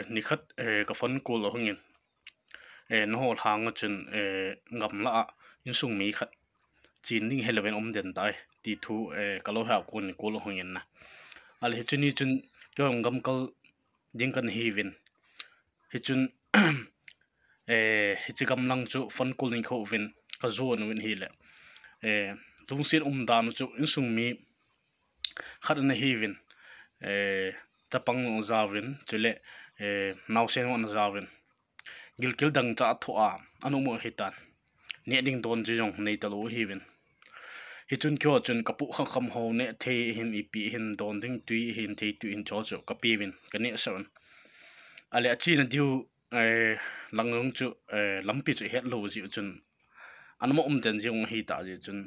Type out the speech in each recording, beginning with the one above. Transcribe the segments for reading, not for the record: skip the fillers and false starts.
ni khat ka phone call lo hungin no hol hang chun ngam la in sung mi khat chin ning heleven den tai ti thu kalo ha kun call lo hungin na al hi chuni chun kyom gam kal ding kan hi win hi chun hi chi gam lang chu phone call ning kho win ka zone win hi le tung sin dan chu in sung mi khat na hi win tapang zawrin chule naw sen on zawrin gilkil dang cha thoa anu mo hitan ne ding don ji jong nei talo hi win hi chun kyo chun kapu kham ho ne the hin ipi hin don ding tui hin the tu in cho cho kapi win kane saron ale achi na diu langrung chu lampi chu het lo ji chun anmo den jong hi ta ji chun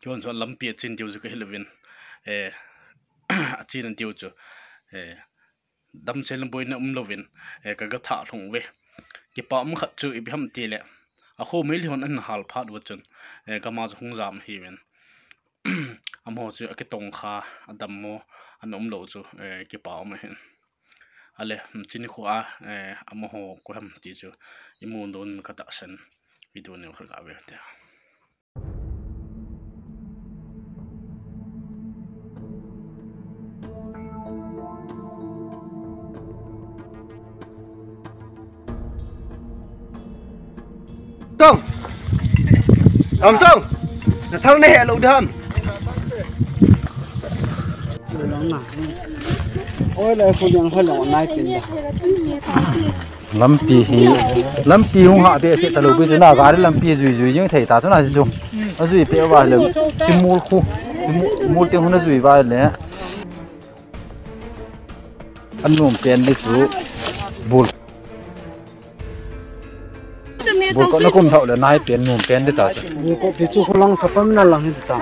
kyo chon lampi chin diu ju ka helwin achi na diu chu dam selam boina lovin ka ga tha thong we ki pa m khat chu ibham ti le a kho mel hon an hal phat wa chun ka ma hung jam hi wen am ho chu ke tong kha adam mo anom lo chu ki pa ma hen ale chini kho a am ho ko ham ti chu imun don ka ta san video ne khar ga we ta Xong làm xong là thằng này lộ đâm ôi lại phụ đường hơi lỏng này tiền lâm pi hung hạ bê sẽ tao bây giờ nào gái lâm pi rủi nhưng thầy ta chỗ nào dùng nó rủi bê vào là chim mua khu mua tiếng nó rủi vào là ăn nôm tiền đấy chú buồn buồn nó cũng thạo là nai tiền nôm tiền đấy ta có phía chú không lăng sập nó lăng hết ta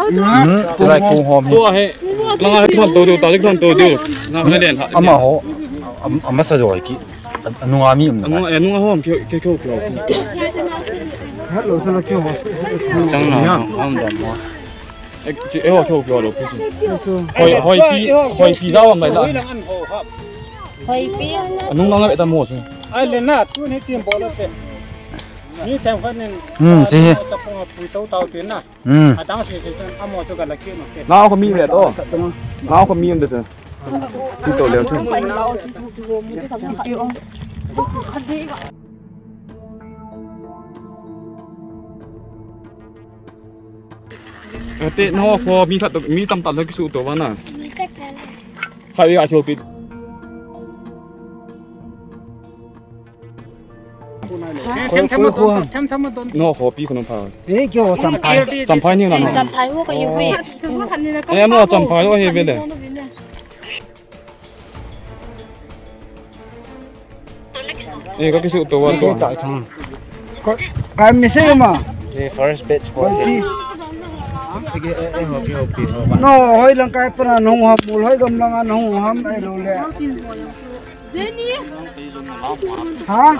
chú lại cùng hòm lăng hết thằng tôi tao thằng tôi nó mới đèn âm mà họ âm mà sao rồi kỹ anh nuôi mi nó hôm kêu hết rồi cho nó kêu chẳng nào không được mà chị ấy họ kêu rồi hỏi phi đâu mà lại hỏi phi nó lại ta mua rồi ai lên nát tôi hết tiền bỏ lênนี่แทงฟันนึงตะปงปุ๋ยเตาเตียนน่ะตั้งสิเอาหมอจะกันละเกี่ยวเนาะ nó có mi về đó nó có mi được rồi thì tổ liều chứ tết nó có mi thật mi tầm cái số tổ văn à phải đi chơi pin nó khó pi không phải đấy kiểu chăm phai như nào chăm phai mua cái gì em nó chăm phai nó hay về đấy cái số tổ văn tổ tại thằng cái mình xem mà first bitch nó hơi là cái phần nông học bùn hơi gầm là nông học ấy rồi lẹ hả